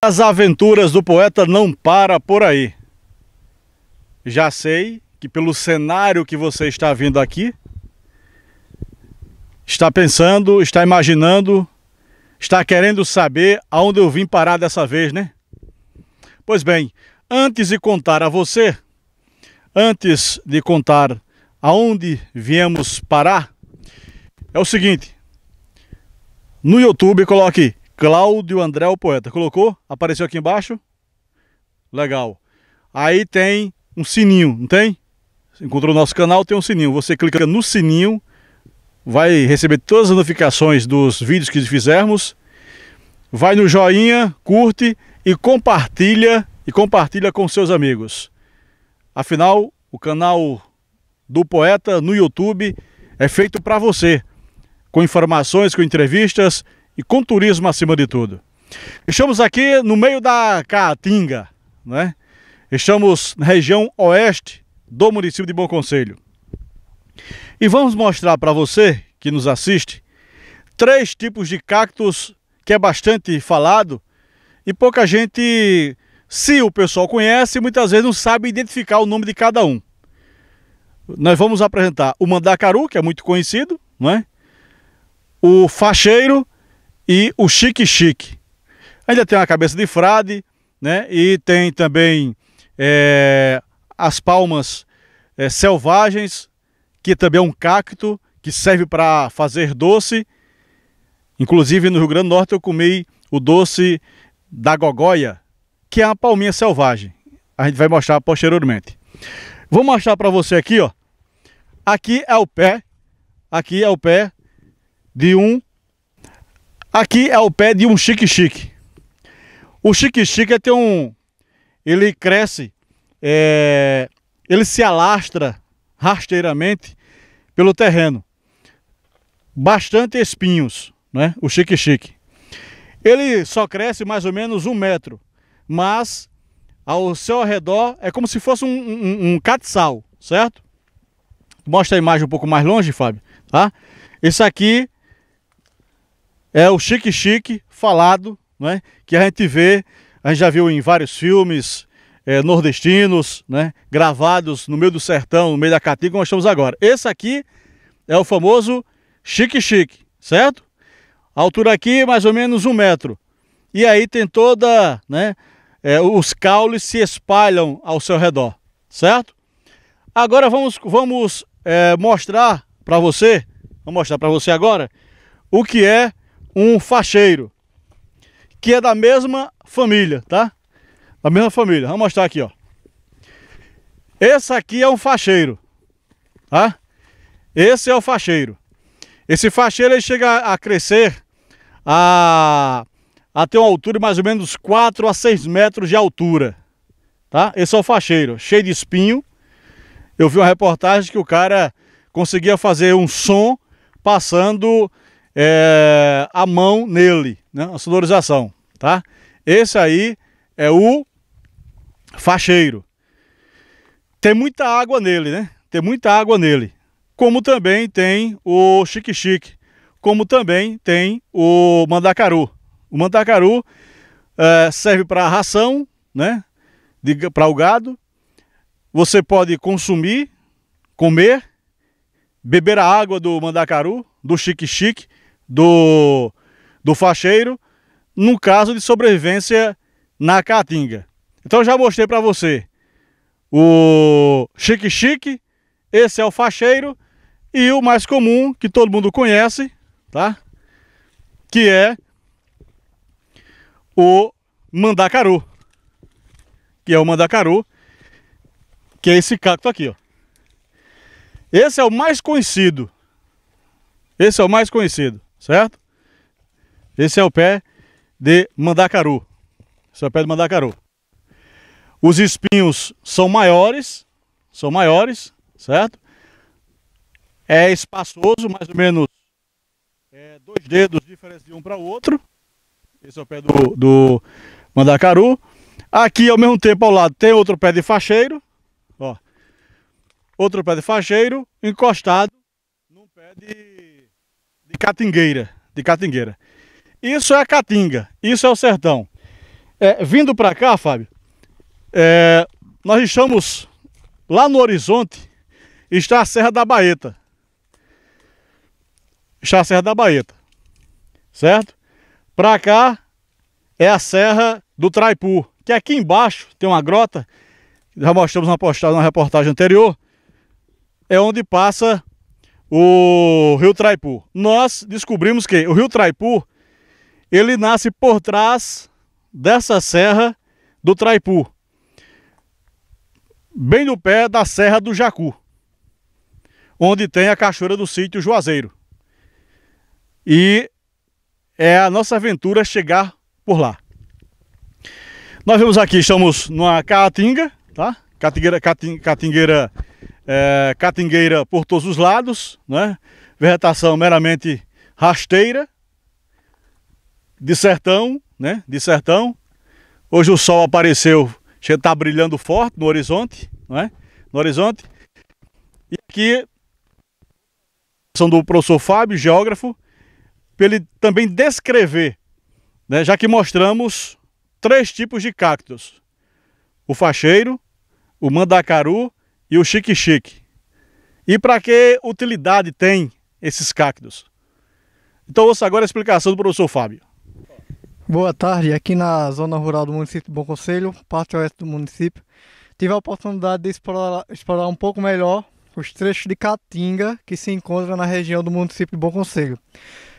As aventuras do poeta não param por aí. Já sei que pelo cenário que você está vendo aqui, está pensando, está imaginando, está querendo saber aonde eu vim parar dessa vez, né? Pois bem, antes de contar a você, antes de contar aonde viemos parar, é o seguinte: no YouTube coloque Cláudio André o Poeta. Colocou? Apareceu aqui embaixo? Legal. Aí tem um sininho, não tem? Encontrou o nosso canal, tem um sininho. Você clica no sininho, vai receber todas as notificações dos vídeos que fizermos. Vai no joinha, curte e compartilha com seus amigos. Afinal, o canal do Poeta no YouTube é feito para você, com informações, com entrevistas e com turismo acima de tudo. Estamos aqui no meio da Caatinga, né? Estamos na região oeste do município de Bom Conselho. E vamos mostrar para você que nos assiste 3 tipos de cactos que é bastante falado e pouca gente, se o pessoal conhece, muitas vezes não sabe identificar o nome de cada um. Nós vamos apresentar o mandacaru, que é muito conhecido, não é? O facheiro e o xique-xique. Ainda tem a cabeça de frade, né? E tem também as palmas selvagens, que também é um cacto que serve para fazer doce. Inclusive no Rio Grande do Norte eu comi o doce da gogóia, que é uma palminha selvagem. A gente vai mostrar posteriormente. Vou mostrar para você aqui, ó. Aqui é o pé de um xique-xique. O xique-xique ele cresce, ele se alastra rasteiramente pelo terreno. Bastante espinhos, né? O xique-xique. Ele só cresce mais ou menos 1 metro, mas ao seu redor é como se fosse um catiçal, certo? Mostra a imagem um pouco mais longe, Fábio, tá? Esse aqui é o xique-xique falado, né? Que a gente já viu em vários filmes nordestinos, né? Gravados no meio do sertão, no meio da Caatinga, como nós estamos agora. Esse aqui é o famoso xique-xique, certo? A altura aqui mais ou menos 1 metro. E aí tem toda, né? Os caules se espalham ao seu redor, certo? Agora vamos mostrar para você, agora o que é um facheiro, que é da mesma família, tá? Da mesma família. Vamos mostrar aqui, ó. Esse aqui é um facheiro, tá? Esse é o facheiro. Esse facheiro ele chega a crescer a ter uma altura de mais ou menos 4 a 6 metros de altura, tá? Esse é o facheiro, cheio de espinho. Eu vi uma reportagem que o cara conseguia fazer um som passando a mão nele, né? A sonorização, tá? Esse aí é o facheiro. Tem muita água nele, né? Tem muita água nele. Como também tem o xique-xique, como também tem o mandacaru. O mandacaru serve para ração, né? Para o gado. Você pode consumir, comer, beber a água do mandacaru, do xique-xique, do facheiro, no caso de sobrevivência na Caatinga. Então eu já mostrei para você o xique-xique, esse é o facheiro, e o mais comum, que todo mundo conhece, tá? Que é o mandacaru. Que é o mandacaru, que é esse cacto aqui, ó. Esse é o mais conhecido. Esse é o mais conhecido, certo? Esse é o pé de mandacaru. Esse é o pé de mandacaru. Os espinhos são maiores, certo? É espaçoso, mais ou menos 2 dedos diferentes de um para o outro. Esse é o pé do mandacaru. Aqui, ao mesmo tempo, ao lado, tem outro pé de facheiro. Ó. Outro pé de facheiro encostado num pé de catingueira. Isso é a Caatinga, isso é o sertão. Vindo para cá, Fábio, nós estamos lá no horizonte, está a Serra da Baeta. Está a Serra da Baeta, certo? Para cá é a Serra do Traipu, que aqui embaixo tem uma grota, já mostramos na reportagem anterior, é onde passa o Rio Traipu. Nós descobrimos que o Rio Traipu, ele nasce por trás dessa Serra do Traipu, bem no pé da Serra do Jacu, onde tem a cachoeira do Sítio Juazeiro. E é a nossa aventura chegar por lá. Nós vemos aqui, estamos numa caatinga, tá? Catingueira por todos os lados, né? Vegetação meramente rasteira, de sertão, né? De sertão. Hoje o sol apareceu, está brilhando forte no horizonte, né? No horizonte. E aqui são do professor Fábio, geógrafo, para ele também descrever, né? Já que mostramos 3 tipos de cactos: o facheiro, o mandacaru e o xique-xique. E para que utilidade tem esses cactos? Então ouça agora a explicação do professor Fábio. Boa tarde, aqui na zona rural do município de Bom Conselho, parte oeste do município. Tive a oportunidade de explorar um pouco melhor os trechos de caatinga que se encontram na região do município de Bom Conselho.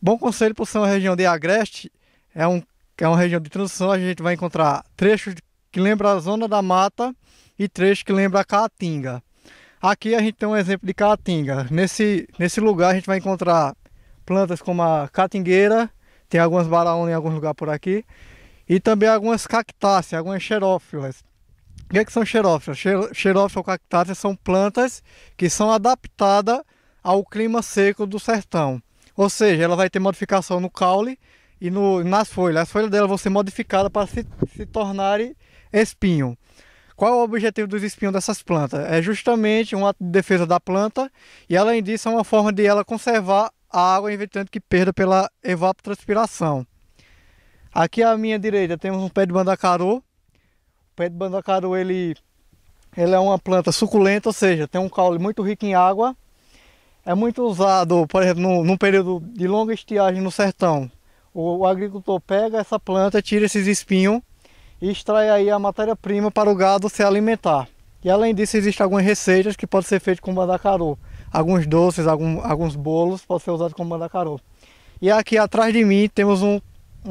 Bom Conselho, por ser uma região de agreste, é uma região de transição. A gente vai encontrar trechos que lembram a zona da mata e trechos que lembram a caatinga. Aqui a gente tem um exemplo de caatinga. Nesse lugar a gente vai encontrar plantas como a catingueira, tem algumas baraúnas em alguns lugares por aqui, e também algumas cactáceas, algumas xerófilas. O que são xerófilas? Xerófila ou cactáceas são plantas que são adaptadas ao clima seco do sertão. Ou seja, ela vai ter modificação no caule e nas folhas. As folhas dela vão ser modificadas para se tornarem espinho. Qual é o objetivo dos espinhos dessas plantas? É justamente um ato de defesa da planta e, além disso, é uma forma de ela conservar a água, evitando que perda pela evapotranspiração. Aqui à minha direita temos um pé de mandacaru. O pé de mandacaru ele é uma planta suculenta, ou seja, tem um caule muito rico em água. É muito usado, por exemplo, num período de longa estiagem no sertão. O agricultor pega essa planta, tira esses espinhos e extrai aí a matéria-prima para o gado se alimentar. E além disso, existem algumas receitas que podem ser feitas com mandacaru. Alguns doces, alguns bolos podem ser usados com mandacaru. E aqui atrás de mim temos um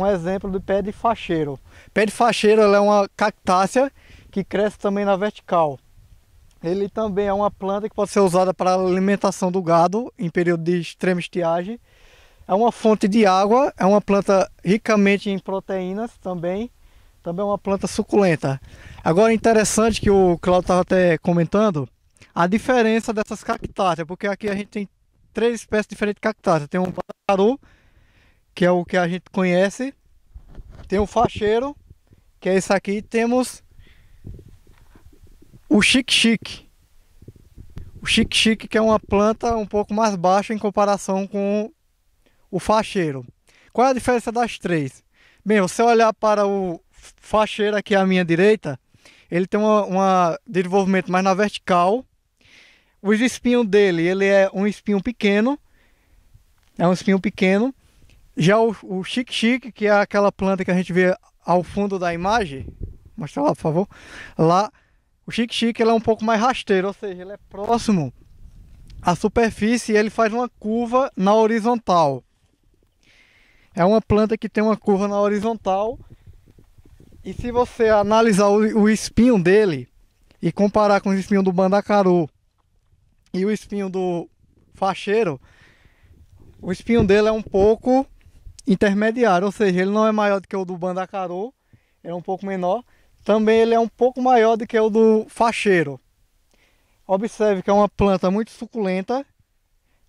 exemplo de pé de facheiro. Pé de facheiro é uma cactácea que cresce também na vertical. Ele também é uma planta que pode ser usada para a alimentação do gado em período de extrema estiagem. É uma fonte de água, é uma planta ricamente em proteínas também. Também é uma planta suculenta. Agora, interessante que o Claudio estava até comentando, a diferença dessas cactáceas, porque aqui a gente tem 3 espécies diferentes de cactáceas. Tem um mandacaru, que é o que a gente conhece. Tem o facheiro, que é esse aqui. E temos o xique-xique. O xique-xique, que é uma planta um pouco mais baixa em comparação com o facheiro. Qual é a diferença das 3? Bem, você olhar para o facheiro aqui à minha direita, ele tem uma desenvolvimento mais na vertical. Os espinhos dele, ele é um espinho pequeno. Já o xique-xique, que é aquela planta que a gente vê ao fundo da imagem, mostra lá, por favor. Lá, o xique-xique ele é um pouco mais rasteiro, ou seja, ele é próximo à superfície e ele faz uma curva na horizontal. É uma planta que tem uma curva na horizontal. E se você analisar o espinho dele e comparar com o espinho do mandacaru e o espinho do facheiro, o espinho dele é um pouco intermediário, ou seja, ele não é maior do que o do mandacaru, é um pouco menor. Também ele é um pouco maior do que o do facheiro. Observe que é uma planta muito suculenta,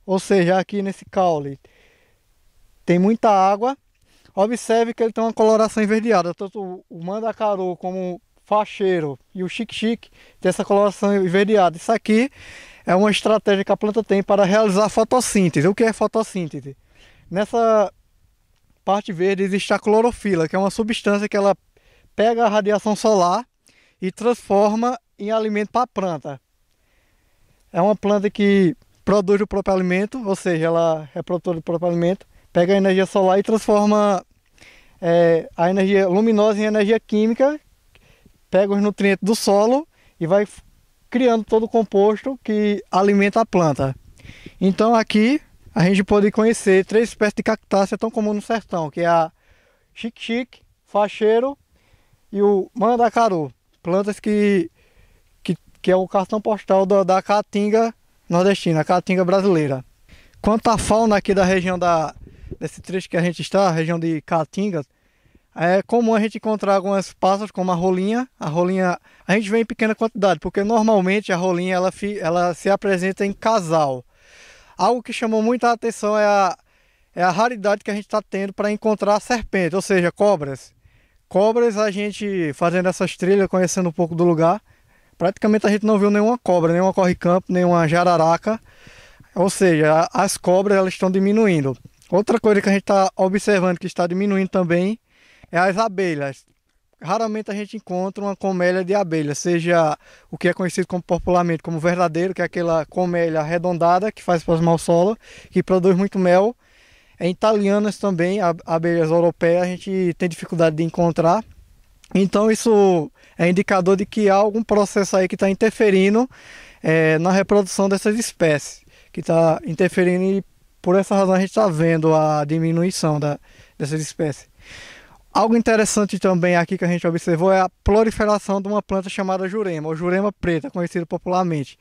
ou seja, aqui nesse caule tem muita água. Observe que ele tem uma coloração esverdeada, tanto o mandacaru como o facheiro e o xique-xique tem essa coloração esverdeada. Isso aqui é uma estratégia que a planta tem para realizar fotossíntese. O que é fotossíntese? Nessa parte verde existe a clorofila, que é uma substância que ela pega a radiação solar e transforma em alimento para a planta. É uma planta que produz o próprio alimento, ou seja, ela é produtora do próprio alimento, pega a energia solar e transforma a energia luminosa em energia química, pega os nutrientes do solo e vai criando todo o composto que alimenta a planta. Então aqui a gente pode conhecer 3 espécies de cactácea tão comuns no sertão, que é a xique-xique, facheiro e o mandacaru. Plantas que é o cartão postal da caatinga nordestina, a caatinga brasileira. Quanto à fauna aqui da região desse trecho que a gente está, a região de Caatinga, é comum a gente encontrar algumas pássaros como a rolinha. A rolinha a gente vê em pequena quantidade, porque normalmente a rolinha ela se apresenta em casal. Algo que chamou muita atenção é a raridade que a gente está tendo para encontrar serpentes, ou seja, cobras. Cobras, a gente fazendo essas trilhas, conhecendo um pouco do lugar, praticamente a gente não viu nenhuma cobra, nenhuma corre-campo, nenhuma jararaca. Ou seja, as cobras elas estão diminuindo. Outra coisa que a gente está observando que está diminuindo também é as abelhas. Raramente a gente encontra uma colmeia de abelha, seja o que é conhecido popularmente como verdadeiro, que é aquela colmeia arredondada que faz plasmar o solo, que produz muito mel. Em italianas também, abelhas europeias, a gente tem dificuldade de encontrar. Então isso é indicador de que há algum processo aí que está interferindo na reprodução dessas espécies, que está interferindo e por essa razão a gente está vendo a diminuição dessas espécies. Algo interessante também aqui que a gente observou é a proliferação de uma planta chamada jurema, ou jurema preta, conhecida popularmente.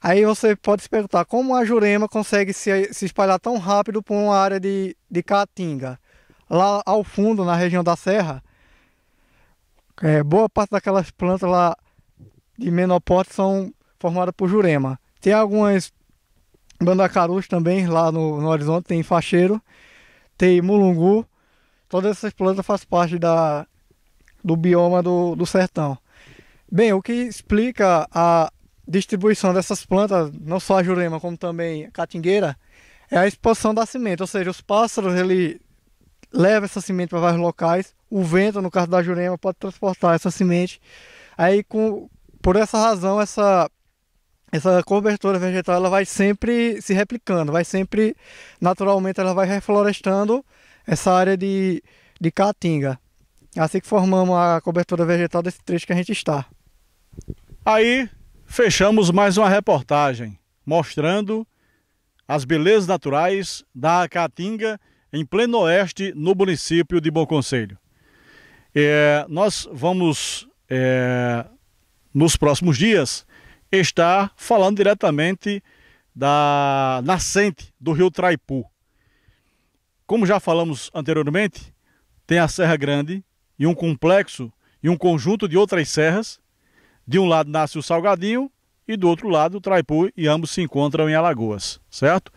Aí você pode se perguntar como a jurema consegue se espalhar tão rápido por uma área de caatinga. Lá ao fundo, na região da serra, boa parte daquelas plantas lá de menor porte são formadas por jurema. Tem algumas mandacarus também lá no horizonte, tem facheiro, tem mulungu. Todas essas plantas fazem parte do bioma do sertão. Bem, o que explica a distribuição dessas plantas, não só a jurema, como também a catingueira, é a expansão da semente. Ou seja, os pássaros ele levam essa semente para vários locais. O vento, no caso da jurema, pode transportar essa semente. Aí, por essa razão, essa cobertura vegetal ela vai sempre se replicando, naturalmente ela vai reflorestando essa área de caatinga. É assim que formamos a cobertura vegetal desse trecho que a gente está. Aí fechamos mais uma reportagem mostrando as belezas naturais da caatinga em pleno oeste no município de Bom Conselho. Nós vamos nos próximos dias estar falando diretamente da nascente do rio Traipu. Como já falamos anteriormente, tem a Serra Grande e um complexo e um conjunto de outras serras. De um lado nasce o Salgadinho e do outro lado o Traipu, e ambos se encontram em Alagoas, certo?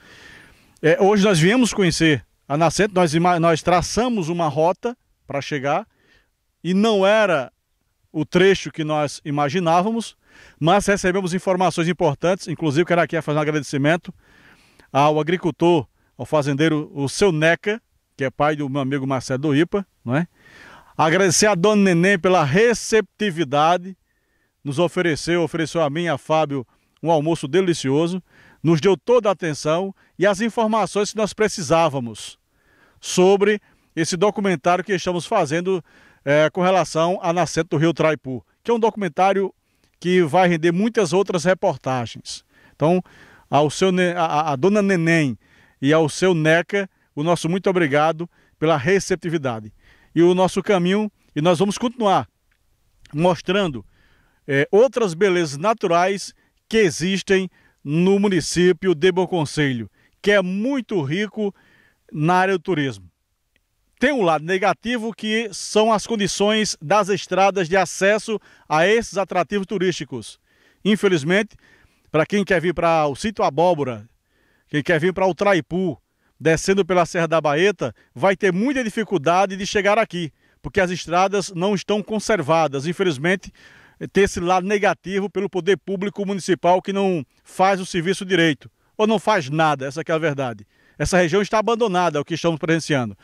Hoje nós viemos conhecer a nascente, nós traçamos uma rota para chegar e não era o trecho que nós imaginávamos, mas recebemos informações importantes. Inclusive quero aqui fazer um agradecimento ao agricultor, ao fazendeiro, o seu Neca, que é pai do meu amigo Marcelo do Ipa, não é? Agradecer a dona Neném pela receptividade, nos ofereceu a mim e a Fábio um almoço delicioso, nos deu toda a atenção e as informações que nós precisávamos sobre esse documentário que estamos fazendo com relação à nascente do rio Traipu, que é um documentário que vai render muitas outras reportagens. Então, a dona Neném e ao seu Neca, o nosso muito obrigado pela receptividade. E o nosso caminho, e nós vamos continuar mostrando outras belezas naturais que existem no município de Bom Conselho, que é muito rico na área do turismo. Tem um lado negativo, que são as condições das estradas de acesso a esses atrativos turísticos. Infelizmente, para quem quer vir para o sítio Abóbora, quem quer vir para o Traipu, descendo pela Serra da Baeta, vai ter muita dificuldade de chegar aqui, porque as estradas não estão conservadas. Infelizmente, tem esse lado negativo pelo poder público municipal, que não faz o serviço direito, ou não faz nada, essa que é a verdade. Essa região está abandonada, é o que estamos presenciando.